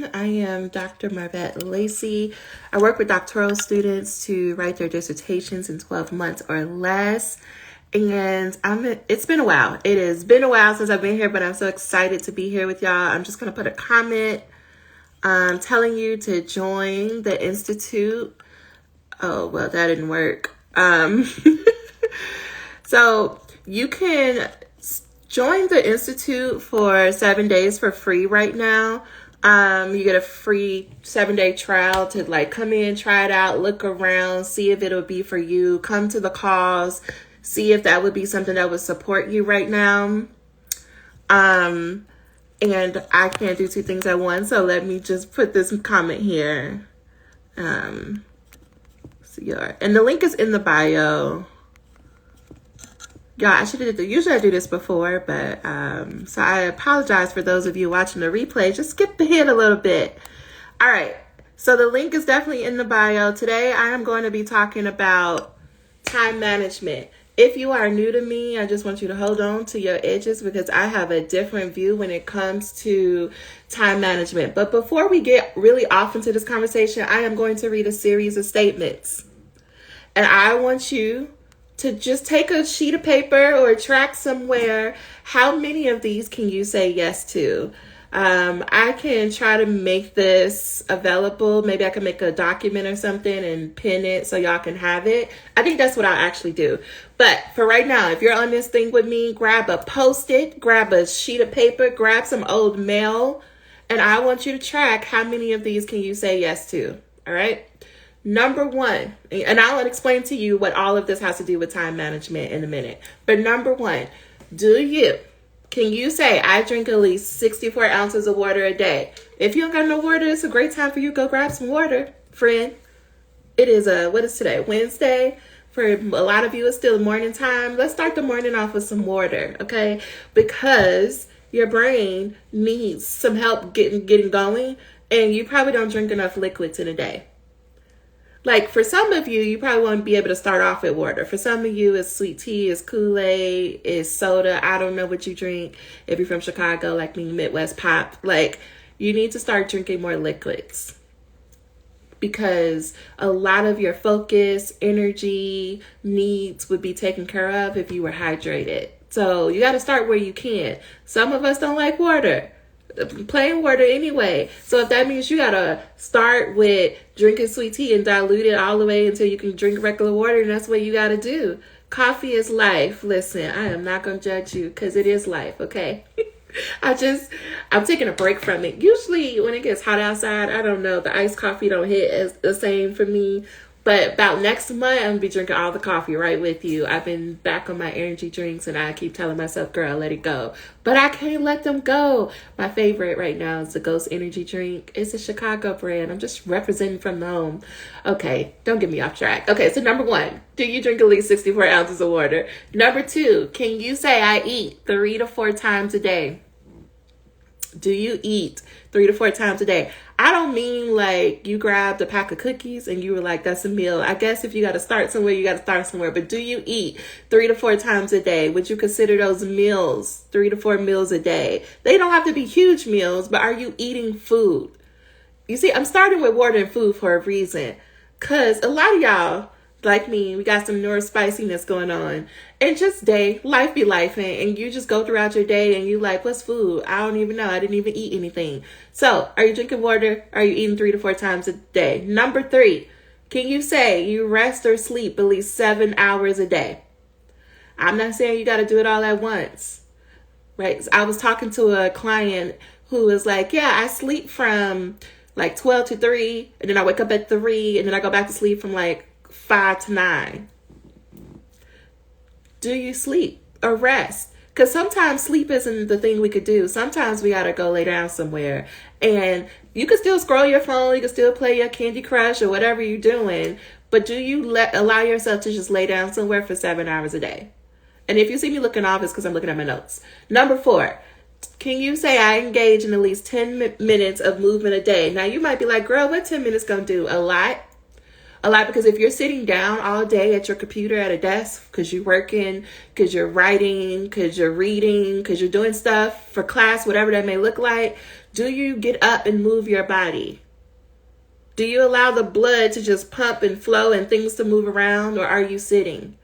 everyone. I am Dr. Marvette Lacy. I work with doctoral students to write their dissertations in 12 months or less. And it's been a while. It has been a while since I've been here, but I'm so excited to be here with y'all. I'm just going to put a comment telling you to join the Institute. Oh, well, that didn't work. So you can join the Institute for 7 days for free right now. You get a free 7-day trial to come in, try it out, look around, see if it'll be for you. Come to the cause, see if that would be something that would support you right now. And I can't do two things at once, so let me just put this comment here. And the link is in the bio. Y'all, usually I do this before, but so I apologize for those of you watching the replay. Just skip ahead a little bit. All right, so the link is definitely in the bio. Today I am going to be talking about time management. If you are new to me, I just want you to hold on to your edges because I have a different view when it comes to time management. But before we get really off into this conversation, I am going to read a series of statements. And I want you to just take a sheet of paper or track somewhere. How many of these can you say yes to? I can try to make this available. Maybe I can make a document or something and pin it so y'all can have it. I think that's what I'll actually do. But for right now, if you're on this thing with me, grab a Post-it, grab a sheet of paper, grab some old mail, and I want you to track how many of these can you say yes to. All right? Number one, and I'll explain to you what all of this has to do with time management in a minute. But number one, can you say, I drink at least 64 ounces of water a day? If you don't got no water, it's a great time for you to go grab some water, friend. It is what is today? Wednesday. For a lot of you, it's still morning time. Let's start the morning off with some water, okay? Because your brain needs some help getting going, and you probably don't drink enough liquids in a day. Like for some of you, you probably won't be able to start off with water. For some of you, it's sweet tea, it's Kool-Aid, it's soda. I don't know what you drink. If you're from Chicago, like me, Midwest pop, you need to start drinking more liquids because a lot of your focus, energy needs would be taken care of if you were hydrated. So you got to start where you can. Some of us don't like water. Plain water anyway. So if that means you gotta start with drinking sweet tea and dilute it all the way until you can drink regular water, and that's what you gotta do. Coffee is life. Listen, I am not gonna judge you because it is life, okay? I'm taking a break from it. Usually when it gets hot outside, I don't know, the iced coffee don't hit as the same for me. But about next month, I'm going to be drinking all the coffee right with you. I've been back on my energy drinks, and I keep telling myself, girl, let it go. But I can't let them go. My favorite right now is the Ghost Energy drink. It's a Chicago brand. I'm just representing from the home. Okay, don't get me off track. Okay, so number one, do you drink at least 64 ounces of water? Number two, can you say I eat 3 to 4 times a day? Do you eat 3 to 4 times a day? I don't mean like you grabbed a pack of cookies and you were like, that's a meal. I guess if you got to start somewhere, you got to start somewhere. But do you eat 3 to 4 times a day? Would you consider those meals 3 to 4 meals a day? They don't have to be huge meals, but are you eating food? You see, I'm starting with water and food for a reason. Because a lot of y'all, like me, we got some neurospiciness going on. And just life be life. And you just go throughout your day and you like, what's food? I don't even know. I didn't even eat anything. So are you drinking water? Are you eating 3 to 4 times a day? Number 3, can you say you rest or sleep at least 7 hours a day? I'm not saying you got to do it all at once, right? I was talking to a client who was like, yeah, I sleep from 12 to 3, and then I wake up at 3, and then I go back to sleep from 5 to 9. Do you sleep or rest? Because sometimes sleep isn't the thing we could do. Sometimes we got to go lay down somewhere. And you can still scroll your phone. You can still play your Candy Crush or whatever you're doing. But do you allow yourself to just lay down somewhere for 7 hours a day? And if you see me looking off, it's because I'm looking at my notes. Number 4, can you say I engage in at least 10 minutes of movement a day? Now, you might be like, girl, what 10 minutes going to do? A lot. Because if you're sitting down all day at your computer at a desk because you're working, because you're writing, because you're reading, because you're doing stuff for class, whatever that may look like, Do you get up and move your body? Do you allow the blood to just pump and flow and things to move around, or are you sitting?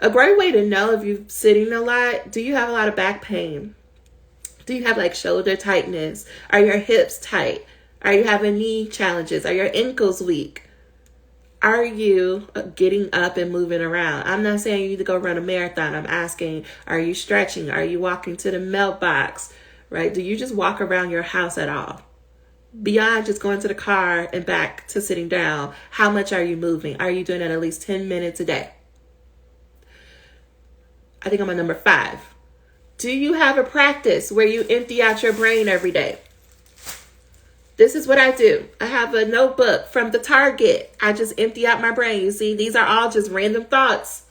A great way to know if you're sitting a lot, do you have a lot of back pain? Do you have like shoulder tightness? Are your hips tight? Are you having knee challenges? Are your ankles weak? Are you getting up and moving around? I'm not saying you need to go run a marathon. I'm asking, are you stretching? Are you walking to the mailbox? Right? Do you just walk around your house at all? Beyond just going to the car and back to sitting down, how much are you moving? Are you doing that at least 10 minutes a day? I think I'm on number 5. Do you have a practice where you empty out your brain every day? This is what I do. I have a notebook from the Target. I just empty out my brain. You see, these are all just random thoughts.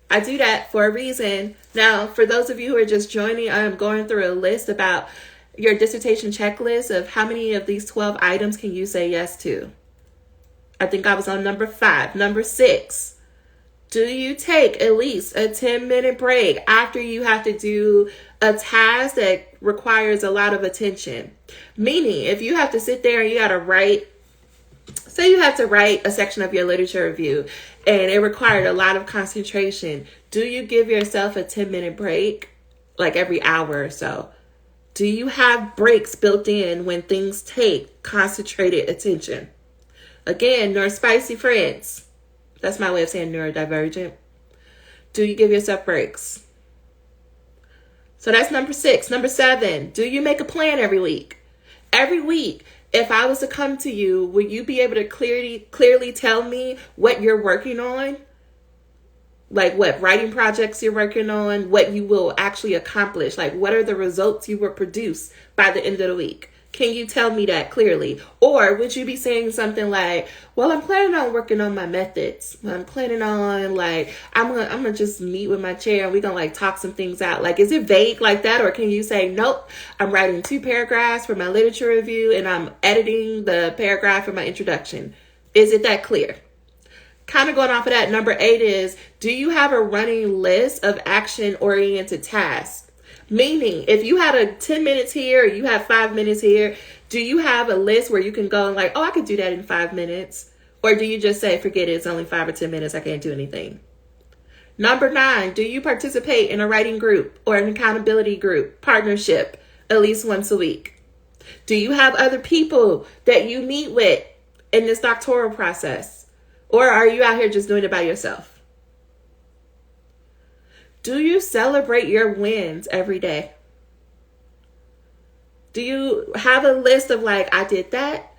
I do that for a reason. Now, for those of you who are just joining, I'm going through a list about your dissertation checklist of how many of these 12 items can you say yes to. I think I was on number 5. Number 6. Do you take at least a 10-minute break after you have to do a task that requires a lot of attention? Meaning, if you have to sit there and you got to write, say you have to write a section of your literature review and it required a lot of concentration, do you give yourself a 10-minute break like every hour or so? Do you have breaks built in when things take concentrated attention? Again, neurospicy friends. That's my way of saying neurodivergent. Do you give yourself breaks? So that's number 6. Number 7, do you make a plan every week? Every week, if I was to come to you, would you be able to clearly tell me what you're working on? Like what writing projects you're working on, what you will actually accomplish, like what are the results you will produce by the end of the week? Can you tell me that clearly? Or would you be saying something like, well, I'm planning on working on my methods. I'm planning on I'm gonna just meet with my chair and we're gonna talk some things out. Like, is it vague like that? Or can you say, nope, I'm writing 2 paragraphs for my literature review and I'm editing the paragraph for my introduction. Is it that clear? Kind of going off of that, number 8 is, do you have a running list of action-oriented tasks? Meaning, if you had a 10 minutes here, or you have 5 minutes here, do you have a list where you can go and I could do that in 5 minutes? Or do you just say, forget it, it's only 5 or 10 minutes, I can't do anything? Number 9, do you participate in a writing group or an accountability group, partnership, at least once a week? Do you have other people that you meet with in this doctoral process? Or are you out here just doing it by yourself? Do you celebrate your wins every day? Do you have a list of I did that.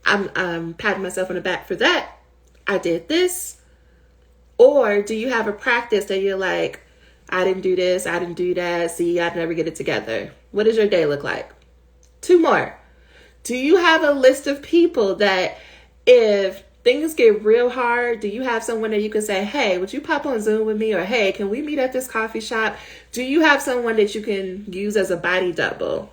I'm patting myself on the back for that. I did this. Or do you have a practice that you're I didn't do this, I didn't do that. See, I'd never get it together. What does your day look like? 2 more. Do you have a list of people that if things get real hard, do you have someone that you can say, hey, would you pop on Zoom with me? Or, hey, can we meet at this coffee shop? Do you have someone that you can use as a body double?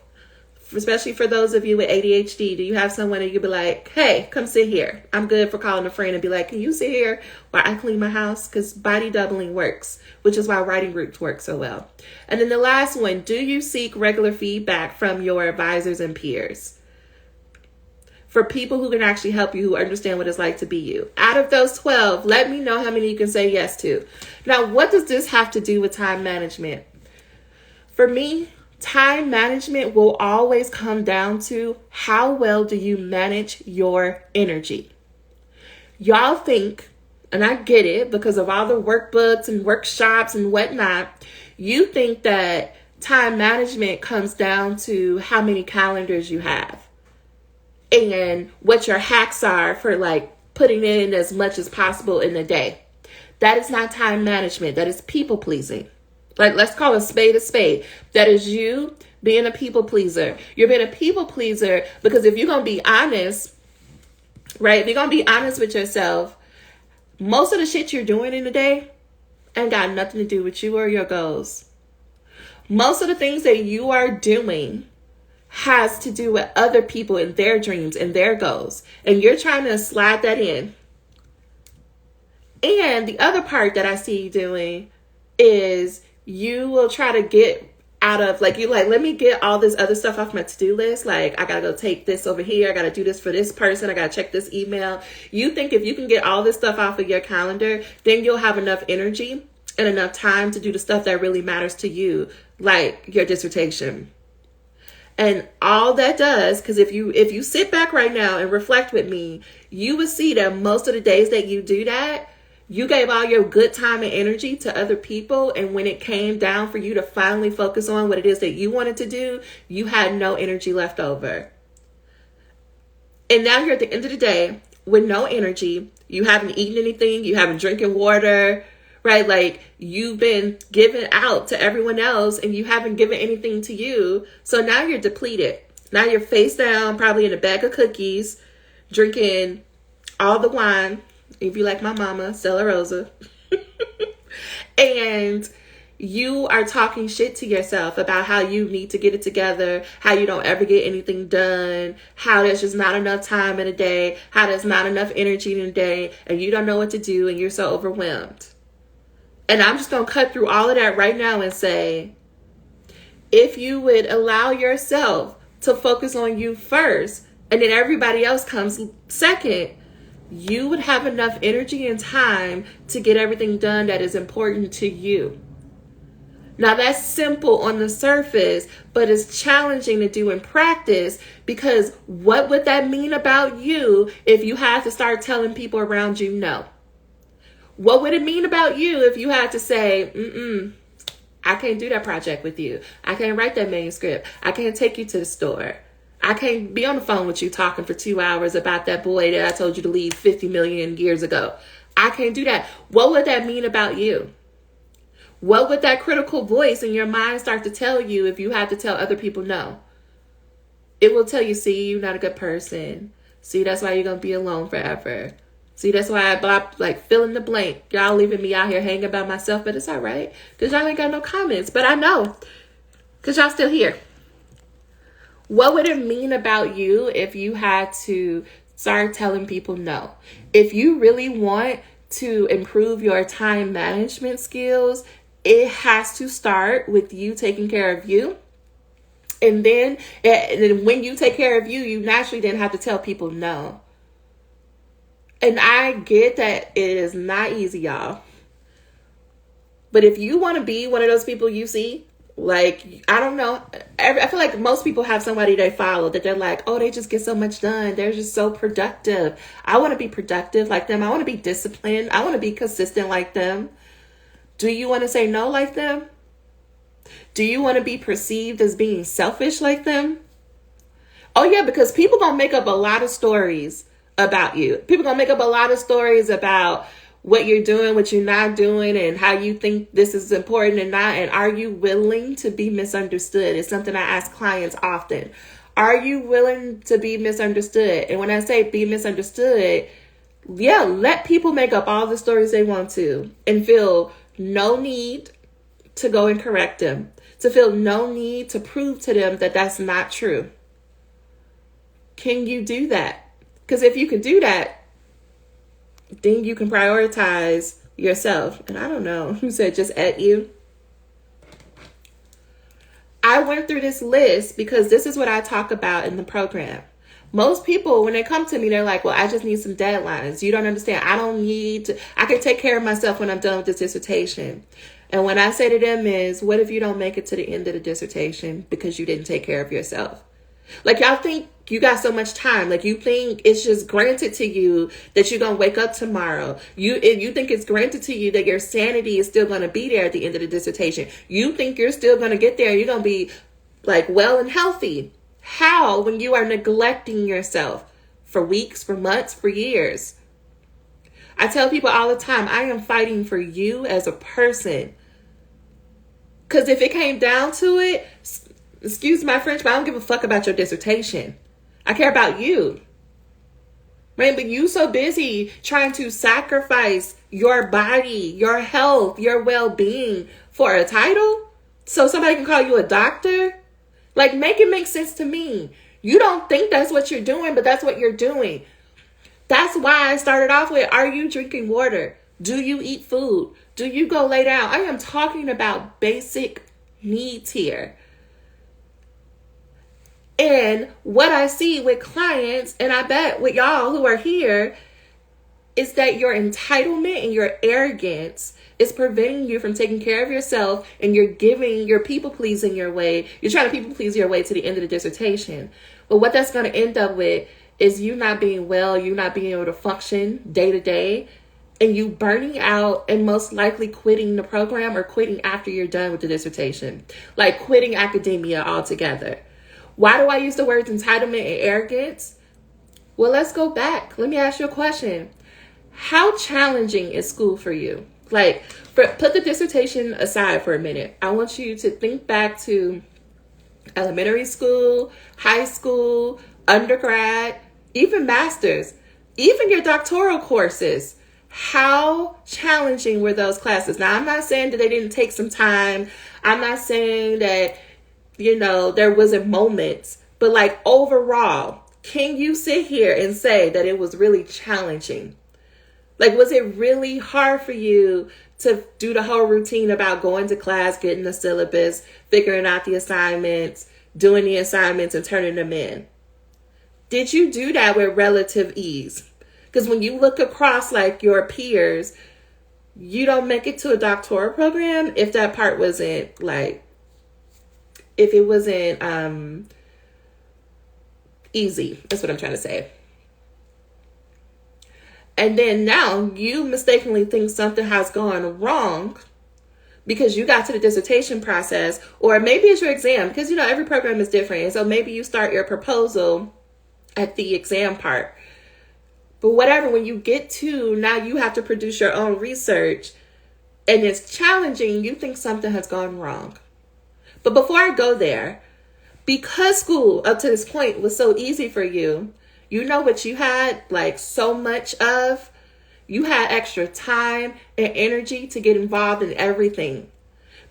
Especially for those of you with ADHD, do you have someone that you be like, hey, come sit here? I'm good for calling a friend and be like, can you sit here while I clean my house? Because body doubling works, which is why writing groups work so well. And then the last one, do you seek regular feedback from your advisors and peers? For people who can actually help you, who understand what it's like to be you. Out of those 12, let me know how many you can say yes to. Now, what does this have to do with time management? For me, time management will always come down to how well do you manage your energy. Y'all think, and I get it because of all the workbooks and workshops and whatnot, you think that time management comes down to how many calendars you have and what your hacks are for putting in as much as possible in a day. That is not time management. That is people pleasing. Let's call a spade a spade. That is you being a people pleaser. You're being a people pleaser because if you're going to be honest, right? If you're going to be honest with yourself, most of the shit you're doing in the day ain't got nothing to do with you or your goals. Most of the things that you are doing has to do with other people and their dreams and their goals. And you're trying to slide that in. And the other part that I see you doing is you will try to get out of like, you like, let me get all this other stuff off my to-do list. Like, I gotta go take this over here. I gotta do this for this person. I gotta check this email. You think if you can get all this stuff off of your calendar, then you'll have enough energy and enough time to do the stuff that really matters to you, like your dissertation. And all that does, because if you sit back right now and reflect with me, you will see that most of the days that you do that, you gave all your good time and energy to other people. And when it came down for you to finally focus on what it is that you wanted to do, you had no energy left over. And now you're at the end of the day with no energy. You haven't eaten anything. You haven't drinking water, right? Like, you've been giving out to everyone else and you haven't given anything to you. So now you're depleted. Now you're face down, probably in a bag of cookies, drinking all the wine. If you like my mama, Stella Rosa. And you are talking shit to yourself about how you need to get it together, how you don't ever get anything done, how there's just not enough time in a day, how there's not enough energy in a day, and you don't know what to do and you're so overwhelmed. And I'm just going to cut through all of that right now and say, if you would allow yourself to focus on you first, and then everybody else comes second, you would have enough energy and time to get everything done that is important to you. Now, that's simple on the surface, but it's challenging to do in practice, because what would that mean about you if you had to start telling people around you no? What would it mean about you if you had to say, I can't do that project with you. I can't write that manuscript. I can't take you to the store. I can't be on the phone with you talking for 2 hours about that boy that I told you to leave 50 million years ago. I can't do that. What would that mean about you? What would that critical voice in your mind start to tell you if you had to tell other people no? It will tell you, see, you're not a good person. See, that's why you're going to be alone forever. See, that's why like fill in the blank. Y'all leaving me out here hanging by myself, but it's all right, because y'all ain't got no comments. But I know, because y'all still here. What would it mean about you if you had to start telling people no? If you really want to improve your time management skills, it has to start with you taking care of you. And then when you take care of you, you naturally then have to tell people no. And I get that it is not easy, y'all. But if you want to be one of those people you see, like, I don't know, I feel like most people have somebody they follow that they're like, oh, they just get so much done. They're just so productive. I want to be productive like them. I want to be disciplined. I want to be consistent like them. Do you want to say no like them? Do you want to be perceived as being selfish like them? Oh, yeah, because people going to make up a lot of stories about you. People going to make up a lot of stories about what you're doing, what you're not doing, and how you think this is important and not. And are you willing to be misunderstood? It's something I ask clients often. Are you willing to be misunderstood? And when I say be misunderstood, yeah, let people make up all the stories they want to and feel no need to go and correct them, to feel no need to prove to them that that's not true. Can you do that? Because if you can do that, then you can prioritize yourself. And I don't know who said just at you. I went through this list because this is what I talk about in the program. Most people, when they come to me, they're like, well, I just need some deadlines. You don't understand. I can take care of myself when I'm done with this dissertation. And when I say to them is, what if you don't make it to the end of the dissertation because you didn't take care of yourself? Like, y'all think you got so much time. Like, you think it's just granted to you that you're going to wake up tomorrow. You think it's granted to you that your sanity is still going to be there at the end of the dissertation. You think you're still going to get there. You're going to be like well and healthy. How? When you are neglecting yourself for weeks, for months, for years. I tell people all the time, I am fighting for you as a person. Because if it came down to it, excuse my French, but I don't give a fuck about your dissertation. I care about you. Right? But you so busy trying to sacrifice your body, your health, your well-being for a title so somebody can call you a doctor. Like, make it make sense to me. You don't think that's what you're doing, but that's what you're doing. That's why I started off with, are you drinking water? Do you eat food? Do you go lay down? I am talking about basic needs here. And what I see with clients, and I bet with y'all who are here, is that your entitlement and your arrogance is preventing you from taking care of yourself, and you're people pleasing your way. You're trying to people please your way to the end of the dissertation. But what that's going to end up with is you not being well, you not being able to function day to day, and you burning out and most likely quitting the program or quitting after you're done with the dissertation, like quitting academia altogether. Why do I use the words entitlement and arrogance? Well, let's go back. Let me ask you a question. How challenging is school for you? Like, put the dissertation aside for a minute. I want you to think back to elementary school, high school, undergrad, even master's, even your doctoral courses. How challenging were those classes? Now, I'm not saying that they didn't take some time. I'm not saying that, there wasn't moments, but like overall, can you sit here and say that it was really challenging? Like, was it really hard for you to do the whole routine about going to class, getting the syllabus, figuring out the assignments, doing the assignments and turning them in? Did you do that with relative ease? Because when you look across like your peers, you don't make it to a doctoral program if that part wasn't like, if it wasn't easy. That's what I'm trying to say. And then now you mistakenly think something has gone wrong because you got to the dissertation process, or maybe it's your exam, because every program is different. And so maybe you start your proposal at the exam part. But whatever, when you get to, now you have to produce your own research and it's challenging, you think something has gone wrong. But before I go there, because school up to this point was so easy for you, what you had like so much of? You had extra time and energy to get involved in everything.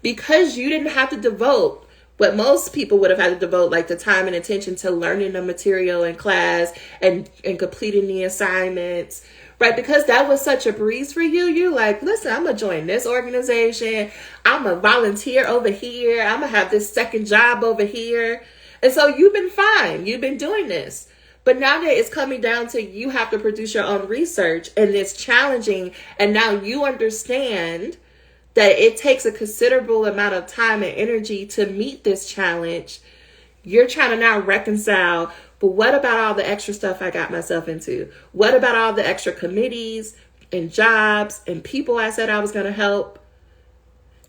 Because you didn't have to devote what most people would have had to devote, like the time and attention to learning the material in class and completing the assignments, right? Because that was such a breeze for you. You're like, listen, I'm going to join this organization. I'm a volunteer over here. I'm going to have this second job over here. And so you've been fine. You've been doing this. But now that it's coming down to you have to produce your own research and it's challenging, and now you understand that it takes a considerable amount of time and energy to meet this challenge, you're trying to now reconcile, but what about all the extra stuff I got myself into? What about all the extra committees and jobs and people I said I was going to help?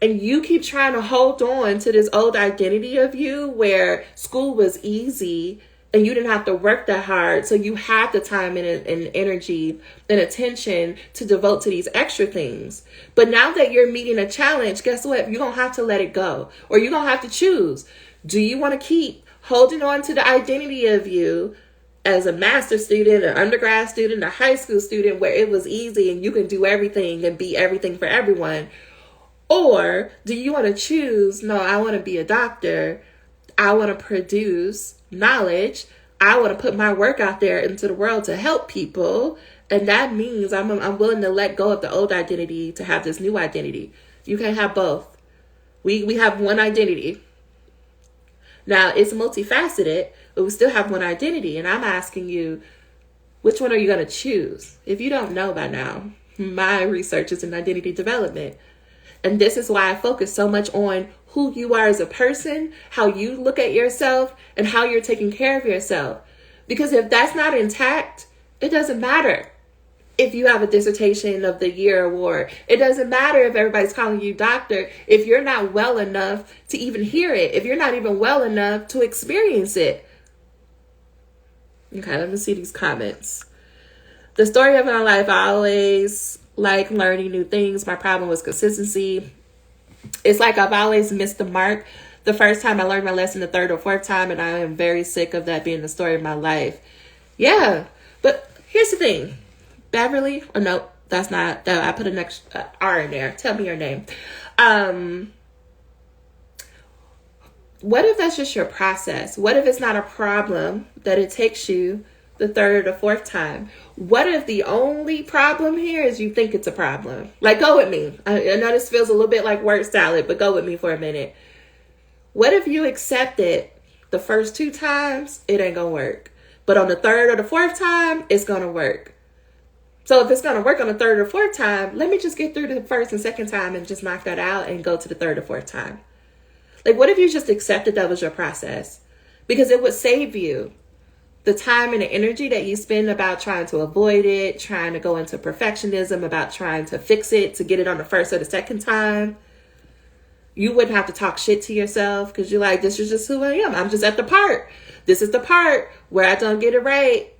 And you keep trying to hold on to this old identity of you where school was easy and you didn't have to work that hard. So you had the time and energy and attention to devote to these extra things. But now that you're meeting a challenge, guess what? You're going to have to let it go, or you're going to have to choose. Do you want to keep holding on to the identity of you as a master's student, an undergrad student, a high school student, where it was easy and you can do everything and be everything for everyone? Or do you want to choose, no, I want to be a doctor. I want to produce knowledge. I want to put my work out there into the world to help people. And that means I'm willing to let go of the old identity to have this new identity. You can't have both. We have one identity. Now, it's multifaceted, but we still have one identity. And I'm asking you, which one are you going to choose? If you don't know by now, my research is in identity development. And this is why I focus so much on who you are as a person, how you look at yourself, and how you're taking care of yourself. Because if that's not intact, it doesn't matter if you have a Dissertation of the Year award. It doesn't matter if everybody's calling you doctor, if you're not well enough to even hear it, if you're not even well enough to experience it. Okay, let me see these comments. The story of my life, I always like learning new things. My problem was consistency. It's like I've always missed the mark the first time I learned my lesson, the third or fourth time, and I am very sick of that being the story of my life. Yeah, but here's the thing. Beverly, or no, that's not, I put an extra R in there. Tell me your name. What if that's just your process? What if it's not a problem that it takes you the third or fourth time? What if the only problem here is you think it's a problem? Like, go with me. I know this feels a little bit like word salad, but go with me for a minute. What if you accept it the first 2 times, it ain't gonna work. But on the 3rd or the 4th time, it's gonna work. So if it's gonna work on the 3rd or 4th time, let me just get through the 1st and 2nd time and just knock that out and go to the 3rd or 4th time. Like, what if you just accepted that was your process? Because it would save you the time and the energy that you spend about trying to avoid it, trying to go into perfectionism, about trying to fix it, to get it on the 1st or the 2nd time. You wouldn't have to talk shit to yourself because you're like, this is just who I am. I'm just at the part. This is the part where I don't get it right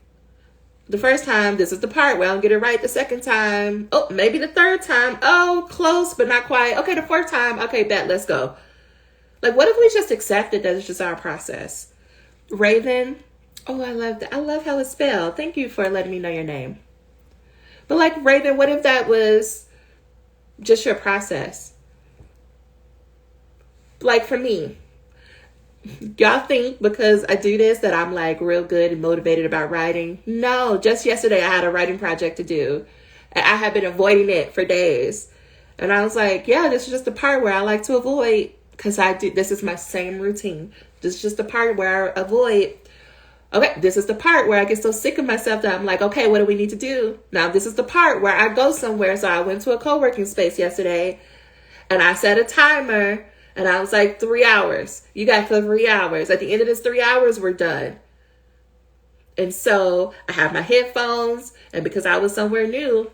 the 1st time. This is the part where I don't get it right the 2nd time. Oh, maybe the 3rd time. Oh, close, but not quite. Okay, the 4th time. Okay, bet, let's go. Like, what if we just accepted that it's just our process? Raven. Oh, I love that. I love how it's spelled. Thank you for letting me know your name. But like, Raven, what if that was just your process? Like, for me, y'all think because I do this that I'm like real good and motivated about writing. No, just yesterday I had a writing project to do. And I have been avoiding it for days. And I was like, yeah, this is just the part where I like to avoid because this is my same routine. This is just the part where I avoid. Okay, this is the part where I get so sick of myself that I'm like, okay, what do we need to do? Now, this is the part where I go somewhere. So I went to a co-working space yesterday and I set a timer. And I was like, 3 hours. You got for 3 hours. At the end of this 3 hours, we're done. And so I have my headphones. And because I was somewhere new,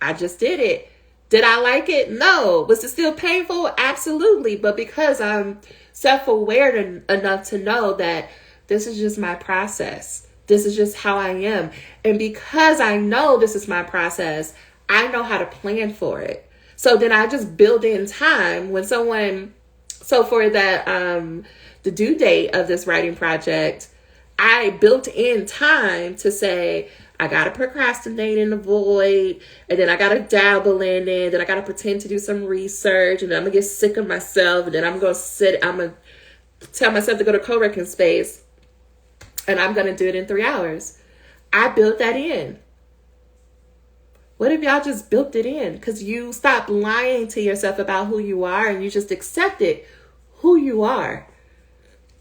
I just did it. Did I like it? No. Was it still painful? Absolutely. But because I'm self-aware enough to know that this is just my process. This is just how I am. And because I know this is my process, I know how to plan for it. So then I just build in time when someone... So for the due date of this writing project, I built in time to say, I got to procrastinate and avoid, and then I got to dabble in it, then I got to pretend to do some research, and then I'm going to get sick of myself, and then I'm going to tell myself to go to co-working space, and I'm going to do it in 3 hours. I built that in. What if y'all just built it in? Because you stopped lying to yourself about who you are and you just accepted who you are.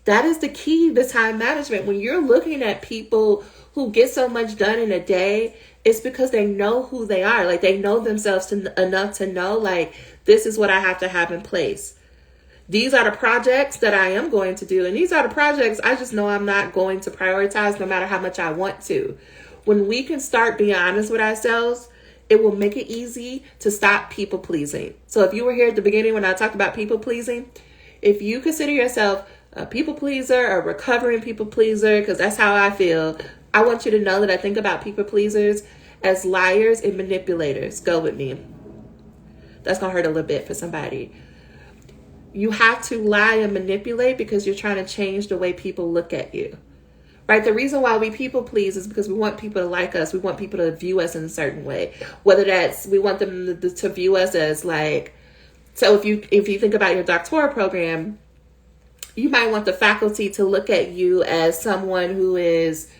That is the key to time management. When you're looking at people who get so much done in a day, it's because they know who they are. Like, they know themselves enough to know, like, this is what I have to have in place. These are the projects that I am going to do. And these are the projects I just know I'm not going to prioritize no matter how much I want to. When we can start being honest with ourselves, it will make it easy to stop people pleasing. So if you were here at the beginning when I talked about people pleasing, if you consider yourself a people pleaser or recovering people pleaser, because that's how I feel, I want you to know that I think about people pleasers as liars and manipulators. Go with me. That's going to hurt a little bit for somebody. You have to lie and manipulate because you're trying to change the way people look at you. Right? The reason why we people please is because we want people to like us. We want people to view us in a certain way. Whether that's, we want them to view us as like, so if you think about your doctoral program, you might want the faculty to look at you as someone who is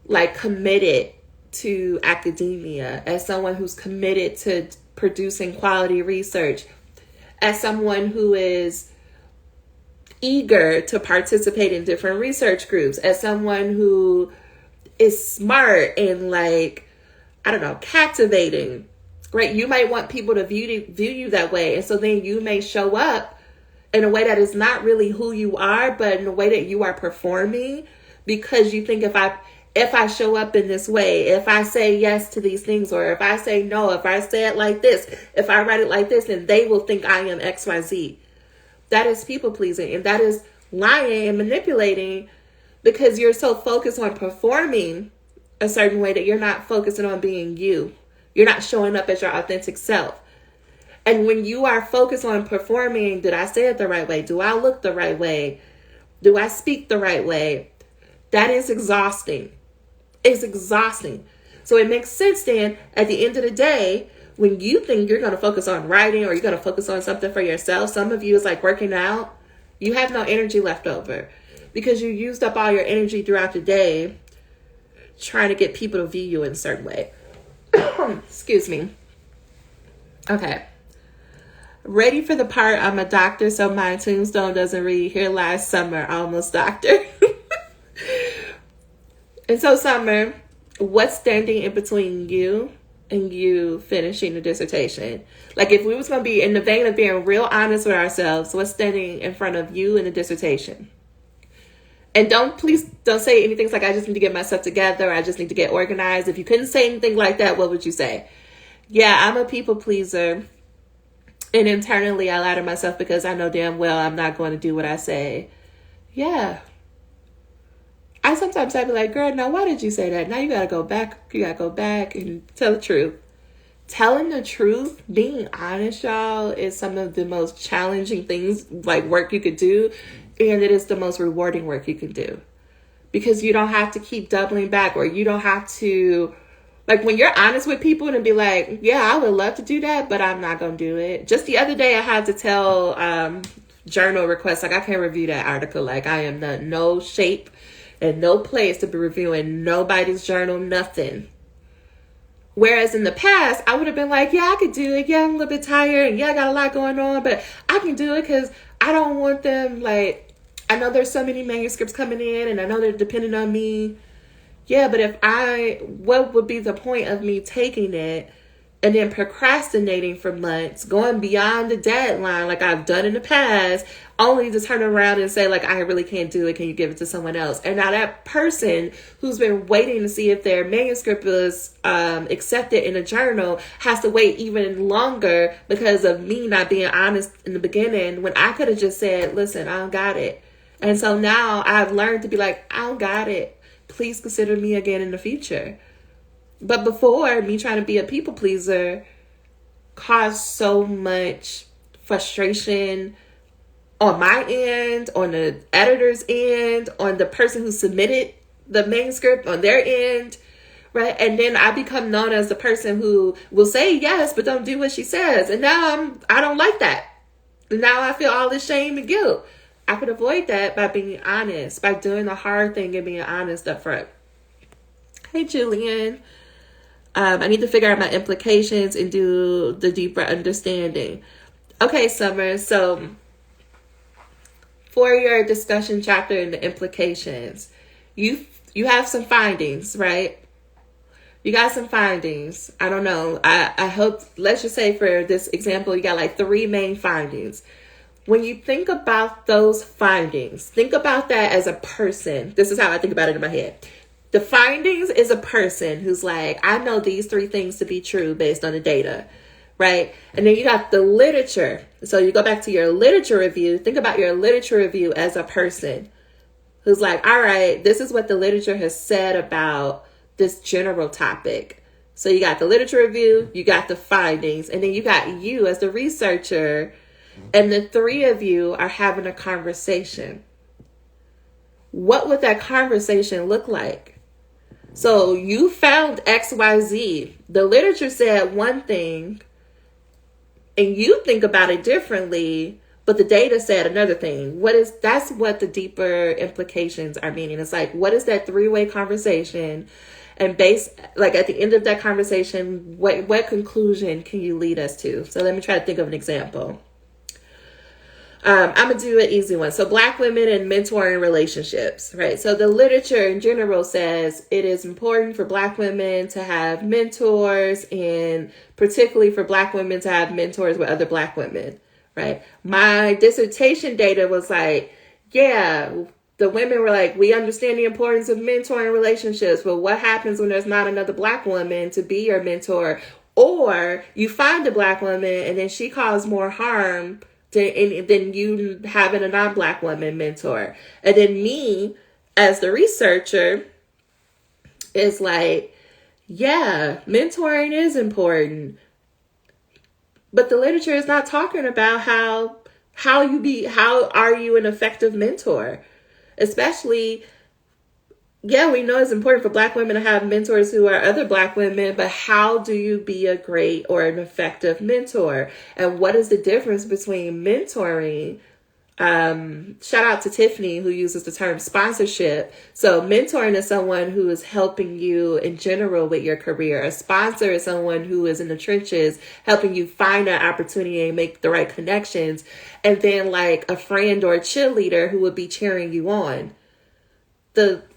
like committed to academia, as someone who's committed to producing quality research, as someone who is eager to participate in different research groups, as someone who is smart and like, I don't know, captivating. Right? You might want people to view you that way. And so then you may show up in a way that is not really who you are, but in a way that you are performing because you think if I show up in this way, if I say yes to these things, or if I say no, if I say it like this, if I write it like this, then they will think I am XYZ. That is people pleasing, and that is lying and manipulating because you're so focused on performing a certain way that you're not focusing on being you. You're not showing up as your authentic self. And when you are focused on performing, did I say it the right way? Do I look the right way? Do I speak the right way? That is exhausting. It's exhausting. So it makes sense then at the end of the day, when you think you're going to focus on writing or you're going to focus on something for yourself, some of you is like working out, you have no energy left over because you used up all your energy throughout the day trying to get people to view you in a certain way. Excuse me. Okay. Ready for the part I'm a doctor, so my tombstone doesn't read, "Here lies Summer, almost doctor." And so, Summer, what's standing in between you and you finishing the dissertation? Like, if we was going to be in the vein of being real honest with ourselves, what's standing in front of you and the dissertation? And please don't say anything like, "I just need to get myself together," or "I just need to get organized." If you couldn't say anything like that, what would you say? "Yeah, I'm a people pleaser. And internally, I lie to myself because I know damn well I'm not going to do what I say." Yeah. I'd be like, "Girl, now why did you say that? Now you gotta go back. You gotta go back and tell the truth." Telling the truth, being honest, y'all, is some of the most challenging things, like work you could do. And it is the most rewarding work you can do. Because you don't have to keep doubling back, or you don't have to, like, when you're honest with people and be like, "Yeah, I would love to do that, but I'm not gonna do it." Just the other day, I had to tell journal requests, like, I can't review that article. Like, I am no shape and no place to be reviewing nobody's journal, nothing. Whereas in the past, I would have been like, "Yeah, I could do it. Yeah, I'm a little bit tired. And yeah, I got a lot going on, but I can do it because I don't want them, like, I know there's so many manuscripts coming in and I know they're depending on me." Yeah, but what would be the point of me taking it and then procrastinating for months, going beyond the deadline like I've done in the past, only to turn around and say, like, "I really can't do it. Can you give it to someone else?" And now that person who's been waiting to see if their manuscript was accepted in a journal has to wait even longer because of me not being honest in the beginning, when I could have just said, "Listen, I don't got it." And so now I've learned to be like, "I don't got it. Please consider me again in the future." But before, me trying to be a people pleaser caused so much frustration on my end, on the editor's end, on the person who submitted the manuscript on their end, right? And then I become known as the person who will say yes, but don't do what she says. And now I don't like that. And now I feel all this shame and guilt. I could avoid that by being honest, by doing the hard thing and being honest up front. Hey, Julian. I need to figure out my implications and do the deeper understanding. Okay, Summer. So for your discussion chapter and the implications, you have some findings, right? You got some findings. I don't know. I hope, let's just say for this example, you got like 3 main findings. When you think about those findings, think about that as a person. This is how I think about it in my head. The findings is a person who's like, "I know these 3 things to be true based on the data," right? And then you got the literature. So you go back to your literature review. Think about your literature review as a person who's like, "All right, this is what the literature has said about this general topic." So you got the literature review, you got the findings, and then you got you as the researcher, and the 3 of you are having a conversation. What would that conversation look like? So you found XYZ. The literature said one thing, and you think about it differently, but the data said another thing. That's what the deeper implications are meaning. It's like, what is that 3-way conversation? And at the end of that conversation, what conclusion can you lead us to? So let me try to think of an example. I'm going to do an easy one. So Black women and mentoring relationships, right? So the literature in general says it is important for Black women to have mentors, and particularly for Black women to have mentors with other Black women, right? My dissertation data was like, yeah, the women were like, "We understand the importance of mentoring relationships, but what happens when there's not another Black woman to be your mentor? Or you find a Black woman and then she caused more harm than you having a non-Black woman mentor." And then me, as the researcher, is like, yeah, mentoring is important. But the literature is not talking about how are you an effective mentor? Especially, yeah, we know it's important for Black women to have mentors who are other Black women, but how do you be a great or an effective mentor? And what is the difference between mentoring Shout out to Tiffany, who uses the term sponsorship. So mentoring is someone who is helping you in general with your career. A sponsor is someone who is in the trenches, helping you find that opportunity and make the right connections. And then like a friend or a cheerleader who would be cheering you on.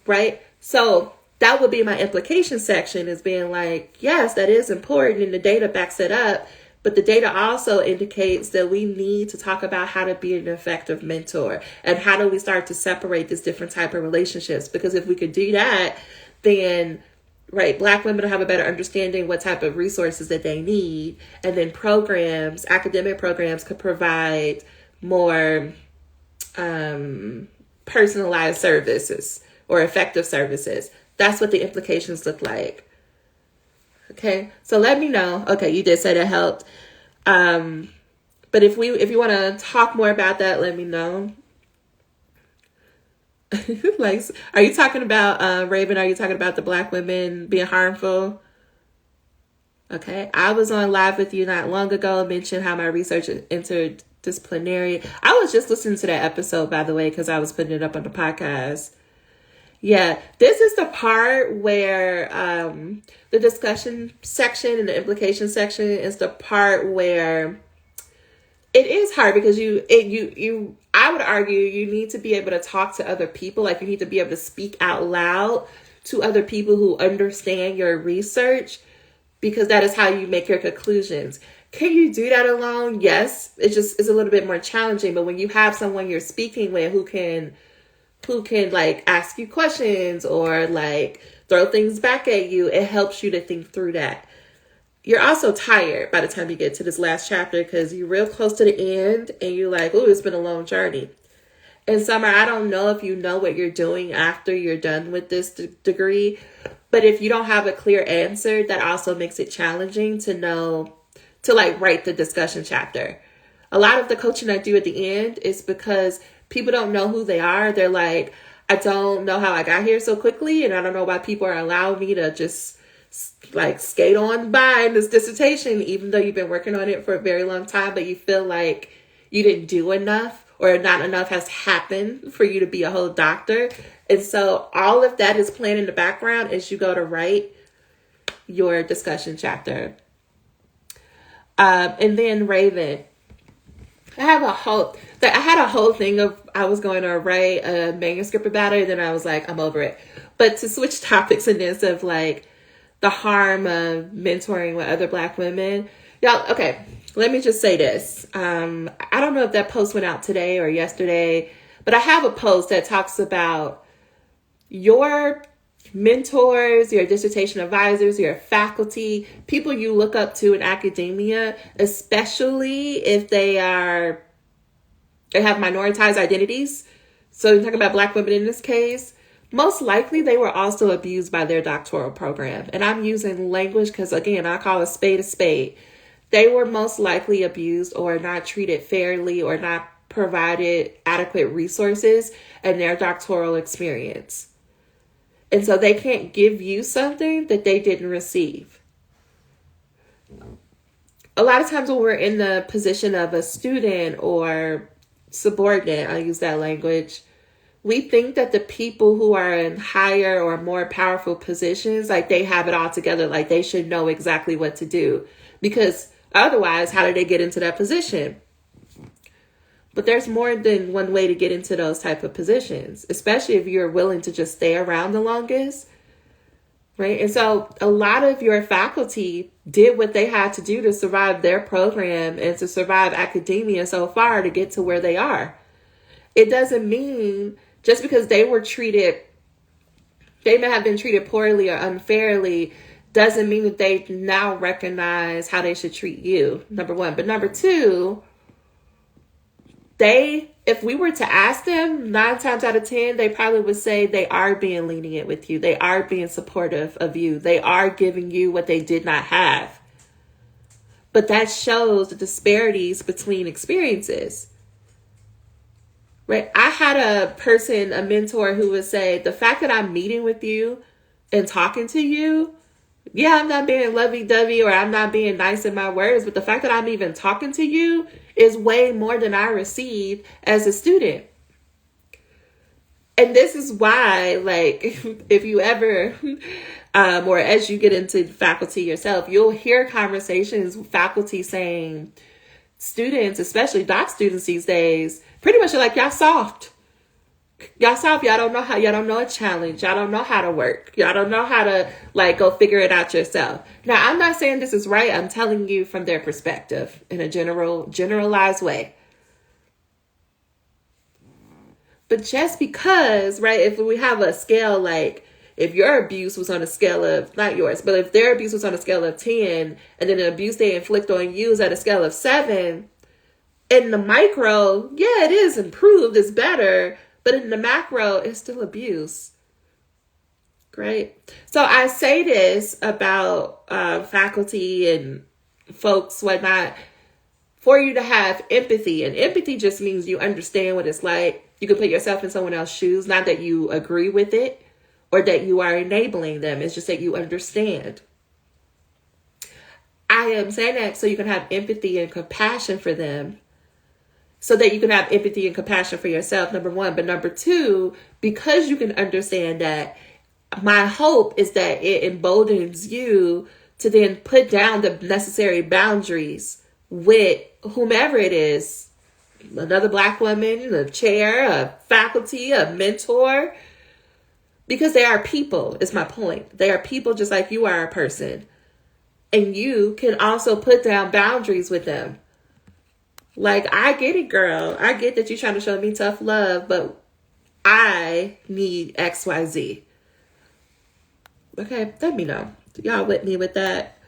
Right? So that would be my implication section, is being like, yes, that is important and the data backs it up. But the data also indicates that we need to talk about how to be an effective mentor and how do we start to separate this different type of relationships. Because if we could do that, then, right, Black women will have a better understanding what type of resources that they need. And then programs, academic programs, could provide more personalized services or effective services. That's what the implications look like. Okay, so let me know. Okay, you did say that helped. But if you want to talk more about that, let me know. Like, are you talking about, Raven, are you talking about the Black women being harmful? Okay, I was on live with you not long ago, mentioned how my research is interdisciplinary. I was just listening to that episode, by the way, because I was putting it up on the podcast. Yeah, this is the part where the discussion section and the implication section is the part where it is hard, because I would argue you need to be able to talk to other people. Like, you need to be able to speak out loud to other people who understand your research, because that is how you make your conclusions. Can you do that alone? Yes. It just is a little bit more challenging. But when you have someone you're speaking with who can like ask you questions or like throw things back at you, it helps you to think through that. You're also tired by the time you get to this last chapter, because you're real close to the end and you're like, oh, it's been a long journey. And Summer, I don't know if you know what you're doing after you're done with this degree, but if you don't have a clear answer, that also makes it challenging to know, to like write the discussion chapter. A lot of the coaching I do at the end is because people don't know who they are. They're like, I don't know how I got here so quickly, and I don't know why people are allowing me to just like skate on by in this dissertation, even though you've been working on it for a very long time, but you feel like you didn't do enough or not enough has happened for you to be a whole doctor. And so all of that is playing in the background as you go to write your discussion chapter. And then Raven, I had a whole thing of, I was going to write a manuscript about it, and then I was like, I'm over it. But to switch topics in this of like the harm of mentoring with other Black women, y'all, okay, let me just say this. I don't know if that post went out today or yesterday, but I have a post that talks about your mentors, your dissertation advisors, your faculty, people you look up to in academia, especially if they have minoritized identities. So you're talking about Black women in this case. Most likely they were also abused by their doctoral program. And I'm using language because, again, I call a spade a spade. They were most likely abused or not treated fairly or not provided adequate resources in their doctoral experience. And so they can't give you something that they didn't receive. A lot of times when we're in the position of a student or subordinate, I use that language, we think that the people who are in higher or more powerful positions, like they have it all together, like they should know exactly what to do. Because otherwise, how did they get into that position? But there's more than one way to get into those type of positions, especially if you're willing to just stay around the longest, right? And so a lot of your faculty did what they had to do to survive their program and to survive academia so far to get to where they are. It doesn't mean just because they may have been treated poorly or unfairly, doesn't mean that they now recognize how they should treat you, number one. But number two, if we were to ask them, 9 times out of 10, they probably would say they are being lenient with you. They are being supportive of you. They are giving you what they did not have. But that shows the disparities between experiences, right? I had a mentor who would say, the fact that I'm meeting with you and talking to you Yeah, I'm not being lovey-dovey or I'm not being nice in my words, but the fact that I'm even talking to you is way more than I received as a student. And this is why, like, if you ever, or as you get into faculty yourself, you'll hear conversations with faculty saying, students, especially doc students these days, pretty much are like, y'all soft. Y'all soft. Y'all don't know a challenge. Y'all don't know how to work. Y'all don't know how to, like, go figure it out yourself. Now, I'm not saying this is right. I'm telling you from their perspective in a generalized way. But just because, right, if we have a scale, like, if your abuse was on a scale of, not yours, but if their abuse was on a scale of 10, and then the abuse they inflict on you is at a scale of 7, in the micro, yeah, it is improved, it's better, but in the macro, it's still abuse. Great. So I say this about faculty and folks, whatnot, for you to have empathy. And empathy just means you understand what it's like. You can put yourself in someone else's shoes, not that you agree with it or that you are enabling them. It's just that you understand. I am saying that so you can have empathy and compassion for them, so that you can have empathy and compassion for yourself, number one. But number two, because you can understand that, my hope is that it emboldens you to then put down the necessary boundaries with whomever it is, another Black woman, a chair, a faculty, a mentor, because they are people, is my point. They are people just like you are a person. And you can also put down boundaries with them. Like, I get it, girl. I get that you're trying to show me tough love, but I need XYZ. Okay, let me know. Y'all with me with that?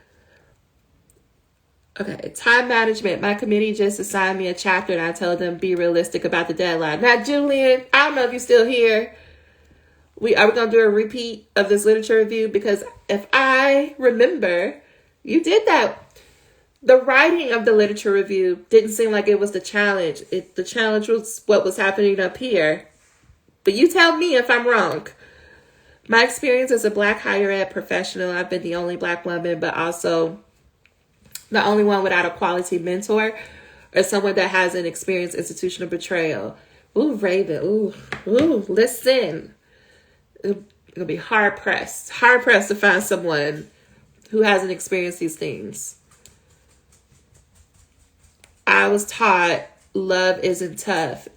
Okay, time management. My committee just assigned me a chapter and I told them be realistic about the deadline. Now, Julian, I don't know if you're still here. Are we going to do a repeat of this literature review? Because if I remember, you did that. The writing of the literature review didn't seem like it was the challenge. The challenge was what was happening up here. But you tell me if I'm wrong. My experience as a Black higher ed professional, I've been the only Black woman, but also the only one without a quality mentor or someone that hasn't experienced institutional betrayal. Ooh, Raven. Ooh, listen. It'll be hard pressed to find someone who hasn't experienced these things. I was taught love isn't tough.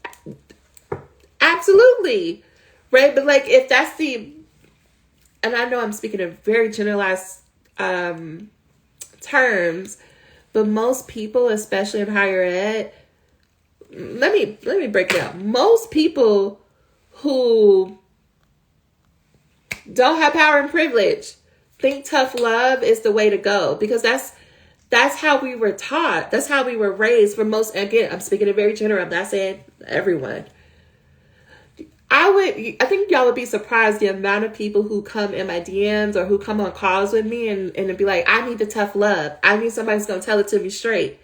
Absolutely. Right? But like, if that's and I know I'm speaking in very generalized terms, but most people, especially in higher ed, let me break it down. Most people who don't have power and privilege think tough love is the way to go, because that's how we were taught. That's how we were raised. For most, again, I'm speaking in very general. I'm not saying everyone. I think y'all would be surprised the amount of people who come in my DMs or who come on calls with me and be like, I need the tough love. I need somebody who's going to tell it to me straight.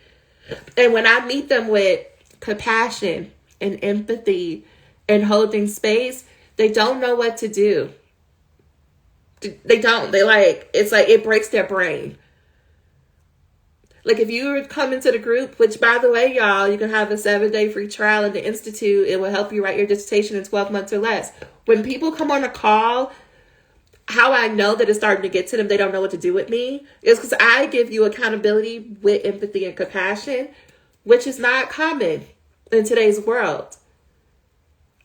And when I meet them with compassion and empathy and holding space, they don't know what to do. They don't. It's like it breaks their brain. Like, if you come into the group, which, by the way, y'all, you can have a 7-day free trial in the Institute. It will help you write your dissertation in 12 months or less. When people come on a call, how I know that it's starting to get to them, they don't know what to do with me, is because I give you accountability with empathy and compassion, which is not common in today's world.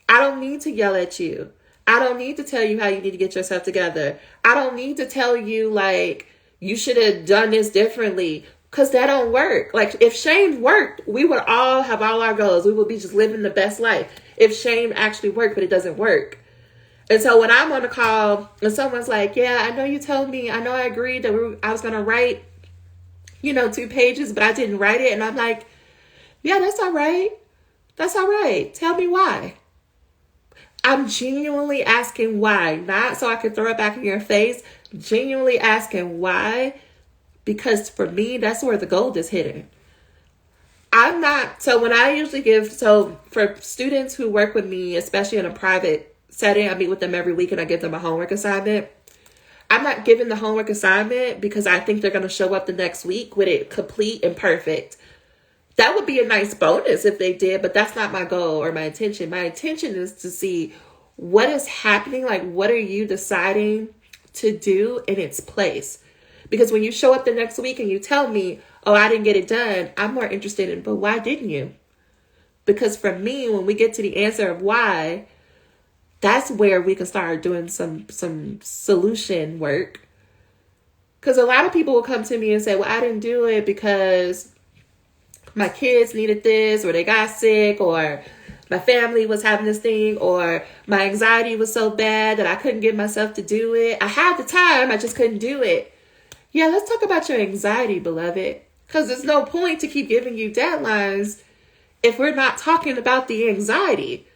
I don't need to yell at you. I don't need to tell you how you need to get yourself together. I don't need to tell you, like, you should have done this differently. Because that don't work. Like, if shame worked, we would all have all our goals. We would be just living the best life. If shame actually worked, but it doesn't work. And so when I'm on a call and someone's like, yeah, I know you told me, I know I agreed that I was going to write, 2 pages, but I didn't write it. And I'm like, yeah, that's all right. That's all right. Tell me why. I'm genuinely asking why. Not so I can throw it back in your face. Genuinely asking why. Because for me, that's where the gold is hidden. So when I usually for students who work with me, especially in a private setting, I meet with them every week and I give them a homework assignment. I'm not giving the homework assignment because I think they're going to show up the next week with it complete and perfect. That would be a nice bonus if they did, but that's not my goal or my intention. My intention is to see what is happening. Like, what are you deciding to do in its place? Because when you show up the next week and you tell me, oh, I didn't get it done, I'm more interested in, but why didn't you? Because for me, when we get to the answer of why, that's where we can start doing some solution work. Because a lot of people will come to me and say, well, I didn't do it because my kids needed this, or they got sick, or my family was having this thing, or my anxiety was so bad that I couldn't get myself to do it. I had the time, I just couldn't do it. Yeah, let's talk about your anxiety, beloved. Because there's no point to keep giving you deadlines if we're not talking about the anxiety.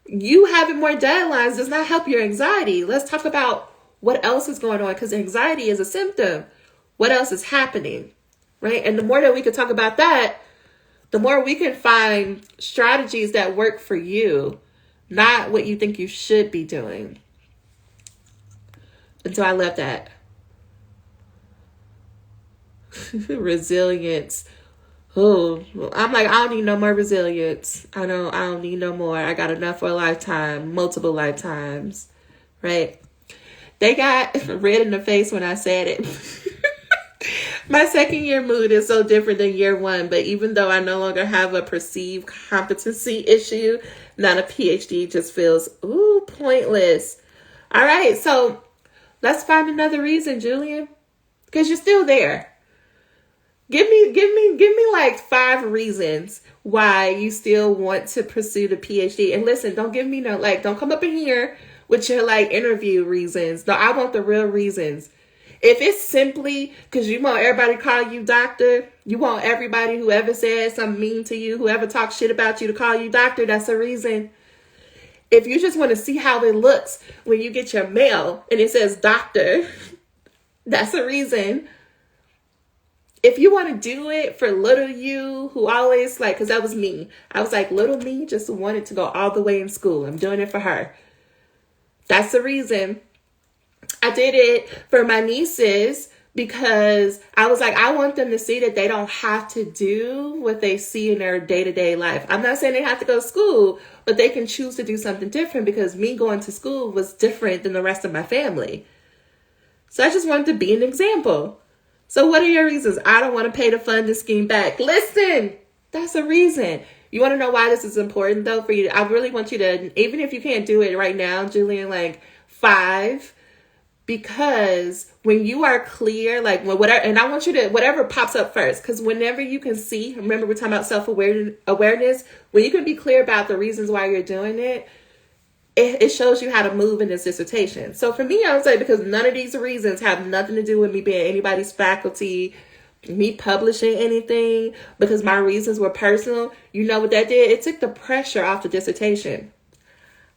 You having more deadlines does not help your anxiety. Let's talk about what else is going on, because anxiety is a symptom. What else is happening, right? And the more that we can talk about that, the more we can find strategies that work for you, not what you think you should be doing. And so I love that. Resilience. Oh, I'm like, I don't need no more resilience. I don't need no more. I got enough for a lifetime, multiple lifetimes, right? They got red in the face when I said it. My second year mood is so different than year one, but even though I no longer have a perceived competency issue, not a PhD just feels, pointless. All right, so let's find another reason, Julian, because you're still there. Give me like 5 reasons why you still want to pursue the PhD. And listen, don't give me don't come up in here with your interview reasons. No, I want the real reasons. If it's simply because you want everybody to call you doctor, you want everybody who ever said something mean to you, whoever talks shit about you to call you doctor, that's a reason. If you just want to see how it looks when you get your mail and it says doctor, that's a reason. If you want to do it for little you, who always because that was me. I was like, little me just wanted to go all the way in school. I'm doing it for her. That's the reason. I did it for my nieces because I was like, I want them to see that they don't have to do what they see in their day-to-day life. I'm not saying they have to go to school, but they can choose to do something different because me going to school was different than the rest of my family. So I just wanted to be an example. So what are your reasons? I don't want to pay the funding scheme back. Listen, that's a reason. You want to know why this is important though for you? I really want you to, even if you can't do it right now, Julian, 5, because when you are clear, whatever, and I want you to, whatever pops up first, because whenever you can see, remember we're talking about self-awareness, when you can be clear about the reasons why you're doing it, it shows you how to move in this dissertation. So for me, I would say because none of these reasons have nothing to do with me being anybody's faculty, me publishing anything, because my reasons were personal. You know what that did? It took the pressure off the dissertation.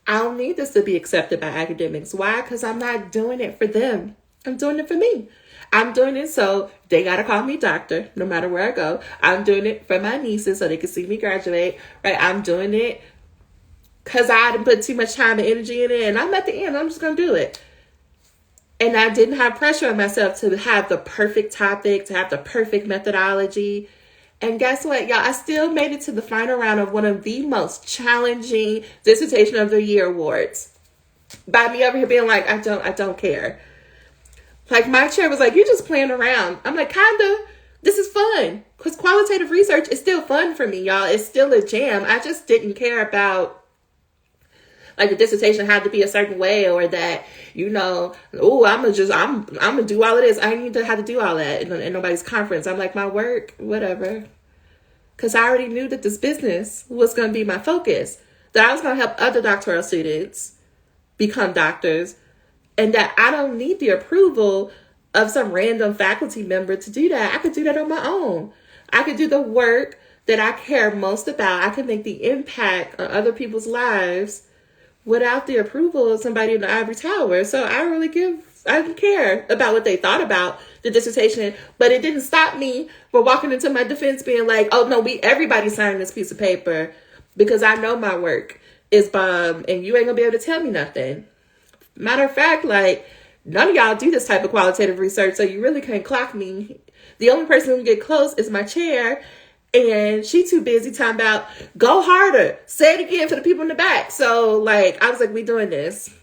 I don't need this to be accepted by academics. Why? Because I'm not doing it for them. I'm doing it for me. I'm doing it so they got to call me doctor no matter where I go. I'm doing it for my nieces so they can see me graduate. Right? I'm doing it because I didn't put too much time and energy in it. And I'm at the end. I'm just going to do it. And I didn't have pressure on myself to have the perfect topic, to have the perfect methodology. And guess what, y'all? I still made it to the final round of one of the most challenging Dissertation of the Year awards. By me over here being like, I don't care. My chair was like, you're just playing around. I'm like, kinda. This is fun. Because qualitative research is still fun for me, y'all. It's still a jam. I just didn't care about the dissertation had to be a certain way, or that, I'm gonna do all of this. I need to have to do all that in nobody's conference. I'm like, my work, whatever. Because I already knew that this business was going to be my focus, that I was going to help other doctoral students become doctors, and that I don't need the approval of some random faculty member to do that. I could do that on my own. I could do the work that I care most about. I could make the impact on other people's lives without the approval of somebody in the ivory tower. So I didn't care about what they thought about the dissertation, but it didn't stop me from walking into my defense being like, oh no, everybody signed this piece of paper because I know my work is bomb and you ain't gonna be able to tell me nothing. Matter of fact, none of y'all do this type of qualitative research, so you really can't clock me. The only person who can get close is my chair, and she too busy talking about, go harder, say it again for the people in the back. So, like, I was like, we doing this.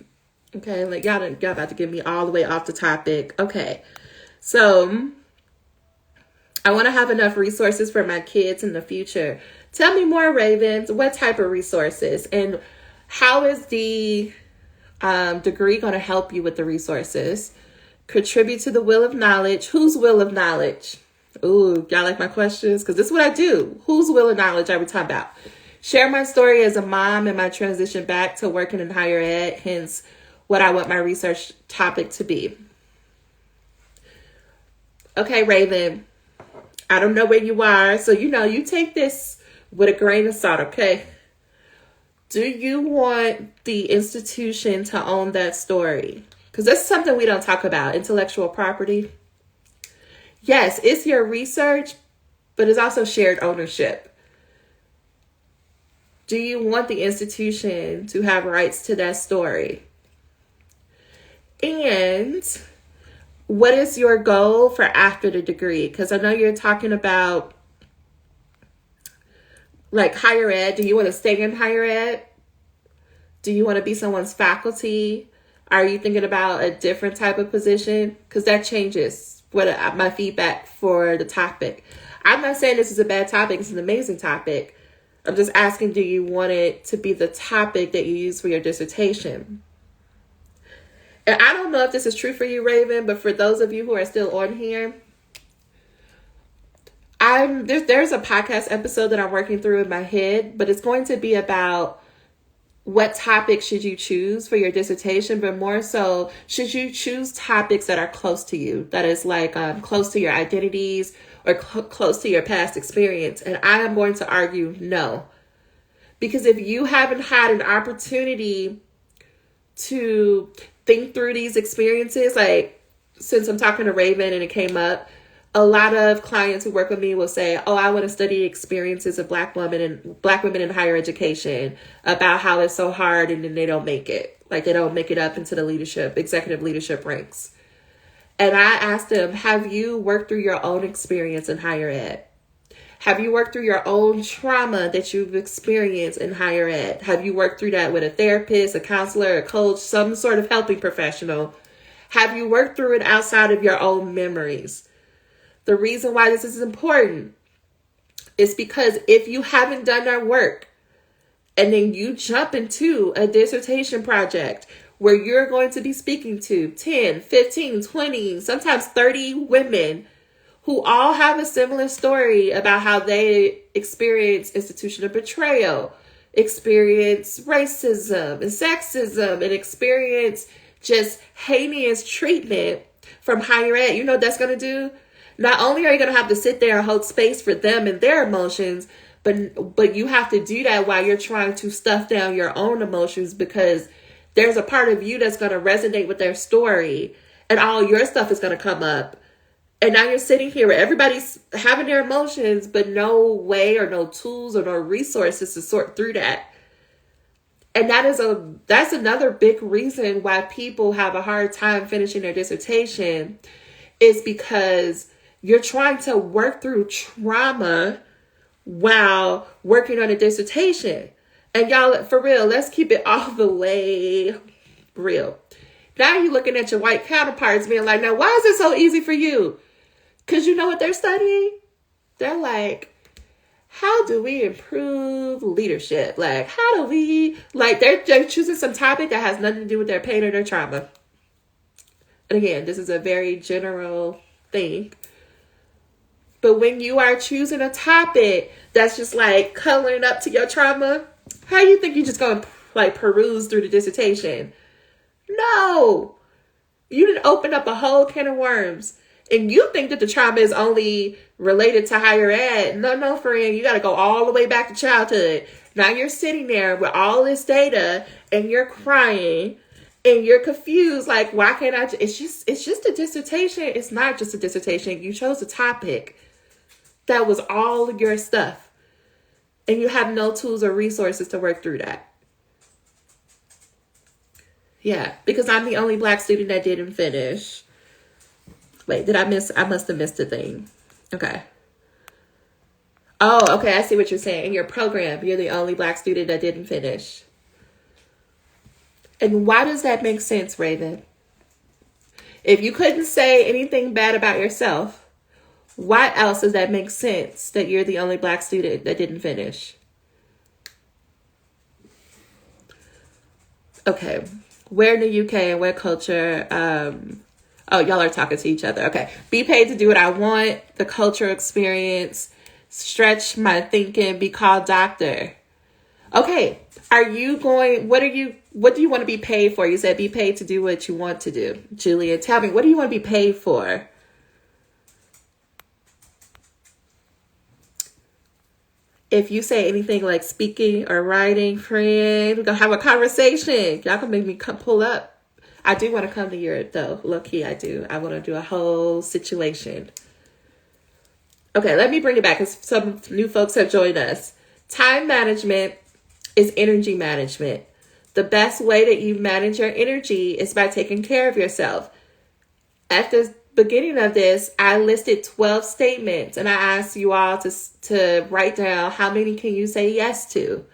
Okay, like, y'all about to get me all the way off the topic. Okay, so I want to have enough resources for my kids in the future. Tell me more, Ravens. What type of resources? And how is the degree going to help you with the resources? Contribute to the wheel of knowledge. Whose wheel of knowledge? Ooh, y'all like my questions? Because this is what I do. Whose wheel of knowledge are we talking about? Share my story as a mom and my transition back to working in higher ed, hence what I want my research topic to be. Okay, Raven, I don't know where you are, so you take this with a grain of salt, okay? Do you want the institution to own that story? Because that's something we don't talk about, intellectual property. Yes, it's your research, but it's also shared ownership. Do you want the institution to have rights to that story? And what is your goal for after the degree? Because I know you're talking about like higher ed. Do you want to stay in higher ed? Do you want to be someone's faculty? Are you thinking about a different type of position? Because that changes what my feedback for the topic. I'm not saying this is a bad topic. It's an amazing topic. I'm just asking, do you want it to be the topic that you use for your dissertation? And I don't know if this is true for you, Raven, but for those of you who are still on here, there's a podcast episode that I'm working through in my head, but it's going to be about what topic should you choose for your dissertation, but more so, should you choose topics that are close to you, that is like close to your identities or close to your past experience? And I am going to argue no. Because if you haven't had an opportunity to think through these experiences, like since I'm talking to Raven and it came up, a lot of clients who work with me will say, oh, I want to study experiences of Black women in higher education, about how it's so hard and then they don't make it. Like they don't make it up into the executive leadership ranks. And I asked them, have you worked through your own experience in higher ed? Have you worked through your own trauma that you've experienced in higher ed? Have you worked through that with a therapist, a counselor, a coach, some sort of helping professional? Have you worked through it outside of your own memories? The reason why this is important is because if you haven't done that work and then you jump into a dissertation project where you're going to be speaking to 10, 15, 20, sometimes 30 women who all have a similar story about how they experience institutional betrayal, experience racism and sexism, and experience just heinous treatment from higher ed, you know what that's going to do? Not only are you going to have to sit there and hold space for them and their emotions, but you have to do that while you're trying to stuff down your own emotions, because there's a part of you that's going to resonate with their story and all your stuff is going to come up. And now you're sitting here where everybody's having their emotions, but no way or no tools or no resources to sort through that. And that's another big reason why people have a hard time finishing their dissertation, is because you're trying to work through trauma while working on a dissertation. And y'all, for real, let's keep it all the way real. Now you're looking at your white counterparts being like, now, why is it so easy for you? Because you know what they're studying? They're like, how do we improve leadership? Like, how do we, like, they're choosing some topic that has nothing to do with their pain or their trauma. And again, this is a very general thing. But when you are choosing a topic that's just like coloring up to your trauma, how do you think you're just going to like peruse through the dissertation? No. You didn't open up a whole can of worms. And you think that the trauma is only related to higher ed. No, friend. You got to go all the way back to childhood. Now you're sitting there with all this data and you're crying and you're confused. Like, why can't I? It's just a dissertation. It's not just a dissertation. You chose a topic that was all your stuff. And you have no tools or resources to work through that. Yeah, because I'm the only Black student that didn't finish. Wait, did I miss? I must have missed a thing. Okay. Oh, okay. I see what you're saying. In your program, you're the only Black student that didn't finish. And why does that make sense, Raven? If you couldn't say anything bad about yourself, why else does that make sense that you're the only Black student that didn't finish? Okay. Where in the UK and what culture? Oh, y'all are talking to each other. Okay. Be paid to do what I want. The cultural experience. Stretch my thinking. Be called doctor. Okay. What do you want to be paid for? You said be paid to do what you want to do. Julia, tell me, what do you want to be paid for? If you say anything like speaking or writing, friend, we're going to have a conversation. Y'all can make me pull up. I do want to come to Europe, though. Low key, I do. I want to do a whole situation. Okay, let me bring it back because some new folks have joined us. Time management is energy management. The best way that you manage your energy is by taking care of yourself. At the beginning of this, I listed 12 statements and I asked you all to write down how many can you say yes to.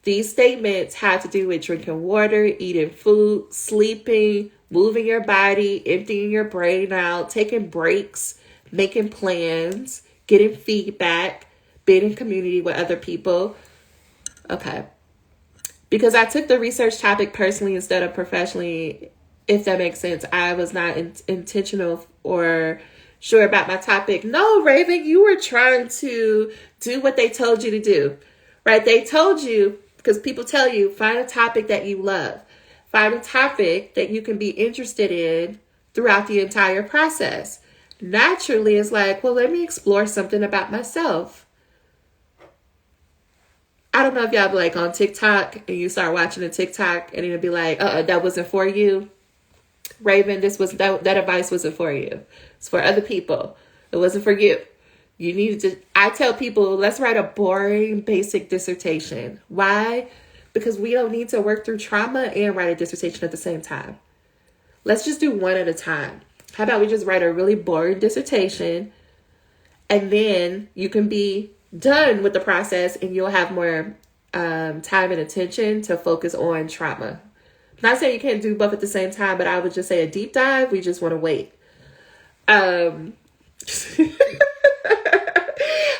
These statements have to do with drinking water, eating food, sleeping, moving your body, emptying your brain out, taking breaks, making plans, getting feedback, being in community with other people. Okay. Because I took the research topic personally instead of professionally, if that makes sense. I was not intentional or sure about my topic. No, Raven, you were trying to do what they told you to do, right? They told you, because people tell you, find a topic that you love. Find a topic that you can be interested in throughout the entire process. Naturally, it's like, well, let me explore something about myself. I don't know if y'all be like on TikTok and you start watching a TikTok and it'll be like, that wasn't for you. Raven, that advice wasn't for you. It's for other people. It wasn't for you. You needed to, I tell people, let's write a boring, basic dissertation. Why? Because we don't need to work through trauma and write a dissertation at the same time. Let's just do one at a time. How about we just write a really boring dissertation and then you can be done with the process and you'll have more time and attention to focus on trauma. Not saying you can't do both at the same time, but I would just say a deep dive. We just want to wait. I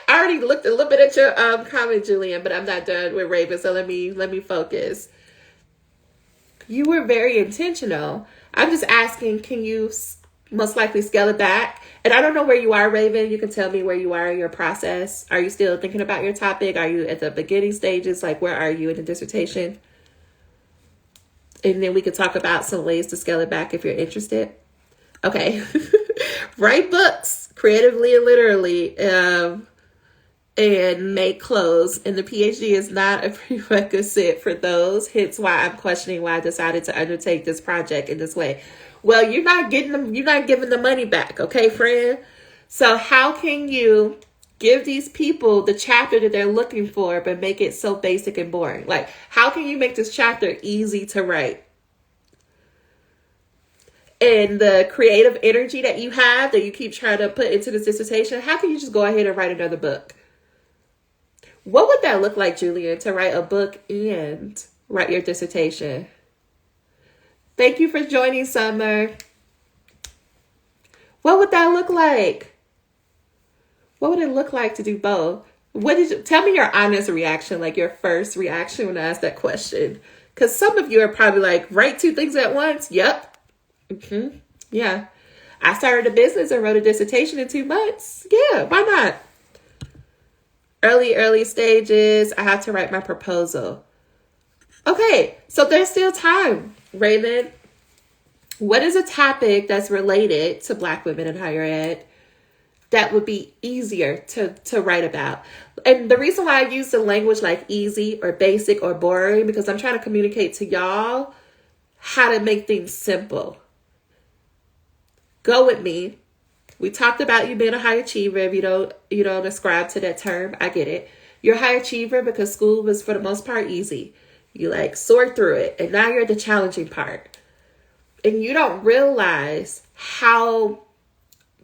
already looked a little bit at your comment, Julian, but I'm not done with Raven. So let me focus. You were very intentional. I'm just asking, can you most likely scale it back? And I don't know where you are, Raven. You can tell me where you are in your process. Are you still thinking about your topic? Are you at the beginning stages? Like, where are you in the dissertation? And then we could talk about some ways to scale it back if you're interested. Okay. Write books creatively and literally, and make clothes. And the PhD is not a prerequisite for those. Hence why I'm questioning why I decided to undertake this project in this way. Well, you're not giving the money back, okay, friend? So how can you give these people the chapter that they're looking for, but make it so basic and boring? Like, how can you make this chapter easy to write? And the creative energy that you have, that you keep trying to put into this dissertation, how can you just go ahead and write another book? What would that look like, Julian, to write a book and write your dissertation? Thank you for joining, Summer. What would that look like? What would it look like to do both? Tell me your honest reaction, like your first reaction when I asked that question. Because some of you are probably like, write two things at once. Yep. Mm-hmm. Yeah. I started a business and wrote a dissertation in 2 months. Yeah, why not? Early stages. I have to write my proposal. Okay, so there's still time. Raven, what is a topic that's related to Black women in higher ed that would be easier to write about? And the reason why I use the language like easy or basic or boring, because I'm trying to communicate to y'all how to make things simple. Go with me. We talked about you being a high achiever. If you don't ascribe to that term, I get it. You're a high achiever because school was for the most part easy. You like sort through it, and now you're at the challenging part. And you don't realize how,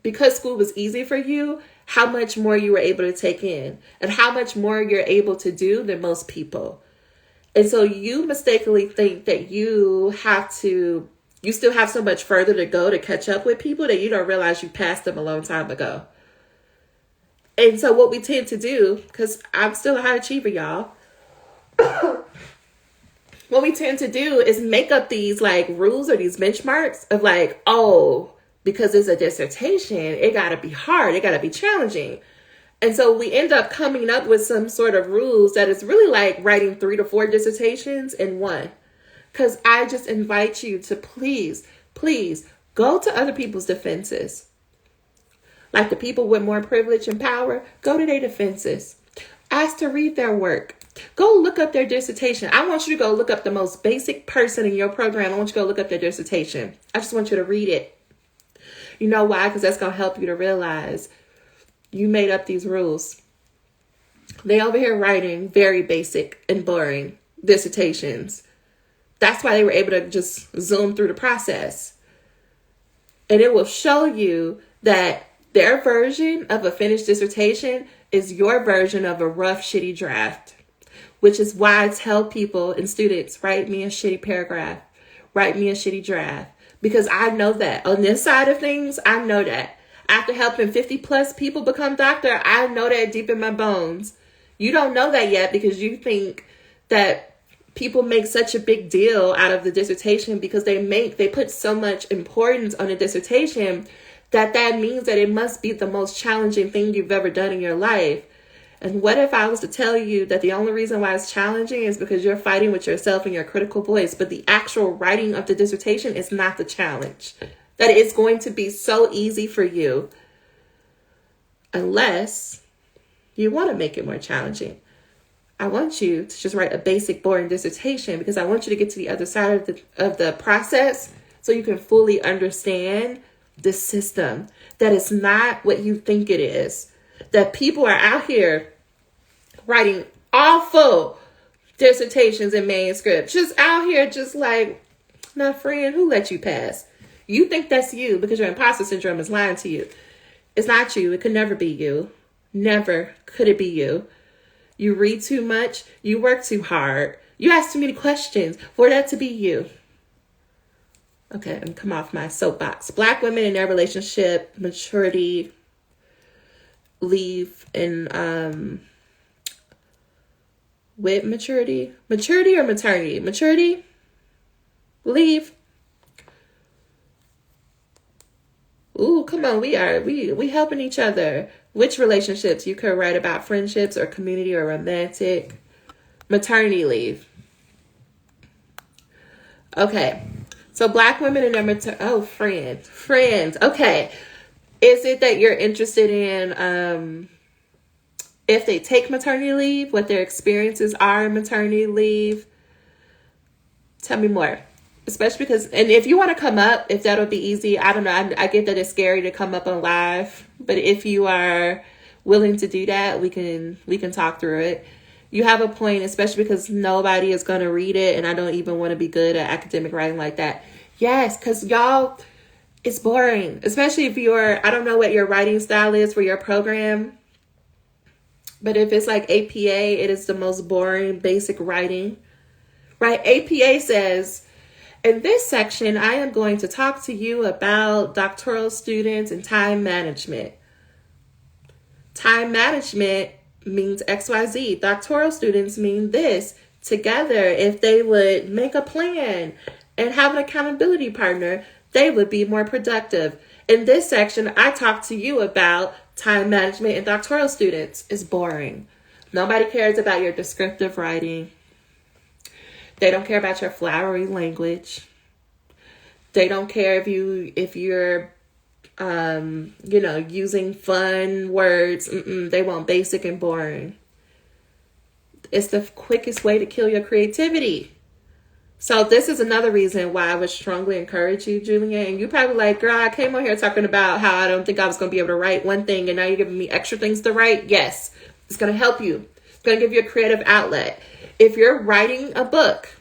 because school was easy for you, how much more you were able to take in and how much more you're able to do than most people. And so you mistakenly think that you still have so much further to go to catch up with people that you don't realize you passed them a long time ago. And so what we tend to do, because I'm still a high achiever, y'all, what we tend to do is make up these like rules or these benchmarks of like, oh, because it's a dissertation, it got to be hard, it got to be challenging. And so we end up coming up with some sort of rules that is really like writing 3 to 4 dissertations in one. Because I just invite you to please go to other people's defenses. Like the people with more privilege and power, go to their defenses. Ask to read their work. Go look up their dissertation. I want you to go look up the most basic person in your program. I want you to go look up their dissertation. I just want you to read it. You know why? Because that's going to help you to realize you made up these rules. They over here writing very basic and boring dissertations. That's why they were able to just zoom through the process. And it will show you that their version of a finished dissertation is your version of a rough, shitty draft. Which is why I tell people and students, write me a shitty paragraph. Write me a shitty draft. Because I know that. On this side of things, I know that. After helping 50 plus people become doctor, I know that deep in my bones. You don't know that yet because you think that people make such a big deal out of the dissertation because they put so much importance on a dissertation that means that it must be the most challenging thing you've ever done in your life. And what if I was to tell you that the only reason why it's challenging is because you're fighting with yourself and your critical voice, but the actual writing of the dissertation is not the challenge. That it's going to be so easy for you unless you want to make it more challenging. I want you to just write a basic, boring dissertation because I want you to get to the other side of the process so you can fully understand the system, that it's not what you think it is. That people are out here writing awful dissertations and manuscripts, just out here, just like, now friend, who let you pass? You think that's you because your imposter syndrome is lying to you. It's not you. It could never be you. Never could it be you. You read too much. You work too hard. You ask too many questions for that to be you. Okay, I'm come off my soapbox. Black women in their relationship, maturity, leave, and with maturity or maturity, leave. Ooh, come on, we helping each other. Which relationships? You could write about friendships or community or romantic. Maternity leave. Okay. So Black women in their friends. Okay. Is it that you're interested in if they take maternity leave, what their experiences are in maternity leave? Tell me more. Especially because, and if you want to come up, if that'll be easy, I don't know. I get that it's scary to come up on live, but if you are willing to do that, we can talk through it. You have a point, especially because nobody is going to read it, and I don't even want to be good at academic writing like that. Yes, because y'all, it's boring, especially if I don't know what your writing style is for your program, but if it's like APA, it is the most boring, basic writing, right? APA says, in this section, I am going to talk to you about doctoral students and time management. Time management means XYZ. Doctoral students mean this. Together, if they would make a plan and have an accountability partner, they would be more productive. In this section, I talk to you about time management and doctoral students. It's boring. Nobody cares about your descriptive writing. They don't care about your flowery language. They don't care if you're using fun words. They want basic and boring. It's the quickest way to kill your creativity. So this is another reason why I would strongly encourage you, Julia. And you're probably like, girl, I came on here talking about how I don't think I was going to be able to write one thing, and now you're giving me extra things to write. Yes, it's going to help you. It's going to give you a creative outlet. If you're writing a book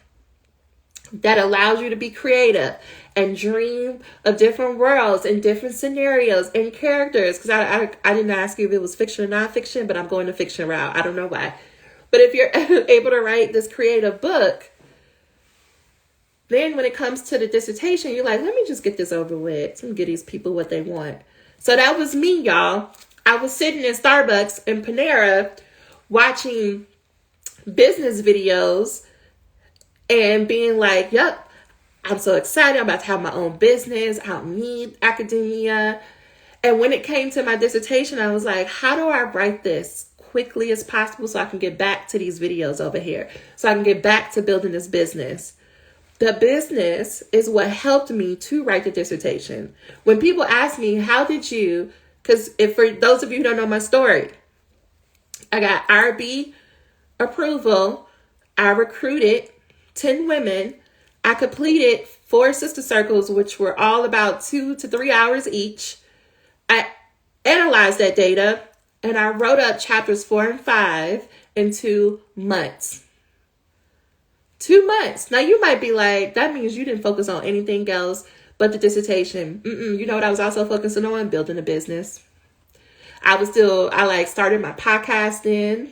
that allows you to be creative and dream of different worlds and different scenarios and characters. Because I didn't ask you if it was fiction or nonfiction, but I'm going the fiction route. I don't know why. But if you're able to write this creative book, then when it comes to the dissertation, you're like, let me just get this over with. Let me give these people what they want. So that was me, y'all. I was sitting in Starbucks and Panera watching business videos and being like, yep, I'm so excited. I'm about to have my own business. I don't need academia. And when it came to my dissertation, I was like, how do I write this quickly as possible so I can get back to these videos over here, so I can get back to building this business? The business is what helped me to write the dissertation. When people ask me, how did you, because if for those of you who don't know my story, I got IRB approval. I recruited 10 women. I completed 4 sister circles, which were all about 2 to 3 hours each. I analyzed that data and I wrote up chapters 4 and 5 in 2 months. 2 months. Now you might be like, that means you didn't focus on anything else but the dissertation. You know what I was also focusing on? Building a business. I started my podcasting.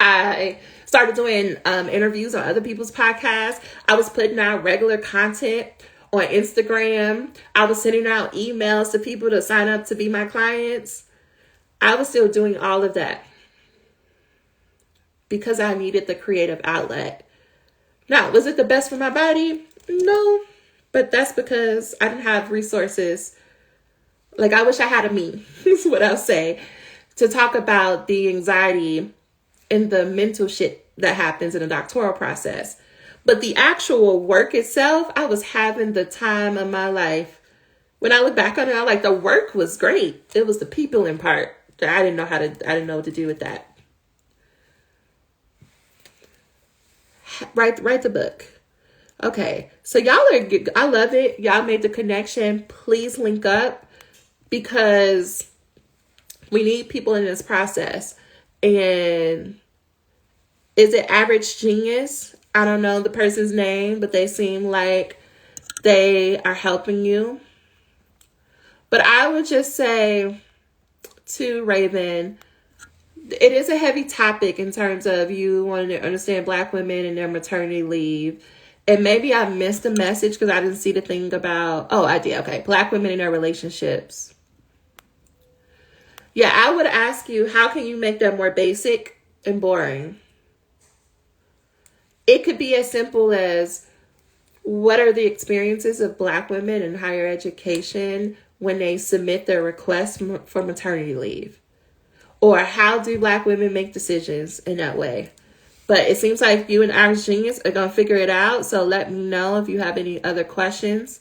I started doing interviews on other people's podcasts. I was putting out regular content on Instagram. I was sending out emails to people to sign up to be my clients. I was still doing all of that because I needed the creative outlet. Now, was it the best for my body? No, but that's because I didn't have resources. Like, I wish I had a me, is what I'll say, to talk about the anxiety and the mental shit that happens in the doctoral process. But the actual work itself, I was having the time of my life. When I look back on it, I'm like, the work was great. It was the people in part that I didn't know what to do with that. Write the book. Okay, so I love it. Y'all made the connection. Please link up because we need people in this process. And is it Average Genius? I don't know the person's name, but they seem like they are helping you. But I would just say to Raven, it is a heavy topic in terms of you wanting to understand Black women and their maternity leave. And maybe I missed the message because I didn't see the thing about, I did. Okay. Black women in their relationships. Yeah, I would ask you, how can you make that more basic and boring? It could be as simple as, what are the experiences of Black women in higher education when they submit their request for maternity leave? Or how do Black women make decisions in that way? But it seems like you and Average Genius are going to figure it out. So let me know if you have any other questions.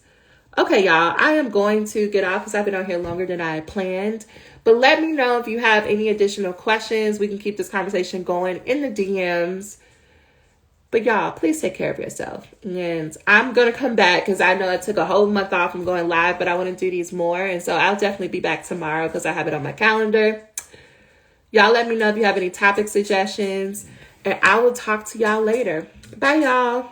Okay, y'all, I am going to get off because I've been on here longer than I had planned. But let me know if you have any additional questions. We can keep this conversation going in the DMs. But y'all, please take care of yourself. And I'm going to come back because I know I took a whole month off from going live, but I want to do these more. And so I'll definitely be back tomorrow because I have it on my calendar. Y'all let me know if you have any topic suggestions. And I will talk to y'all later. Bye, y'all.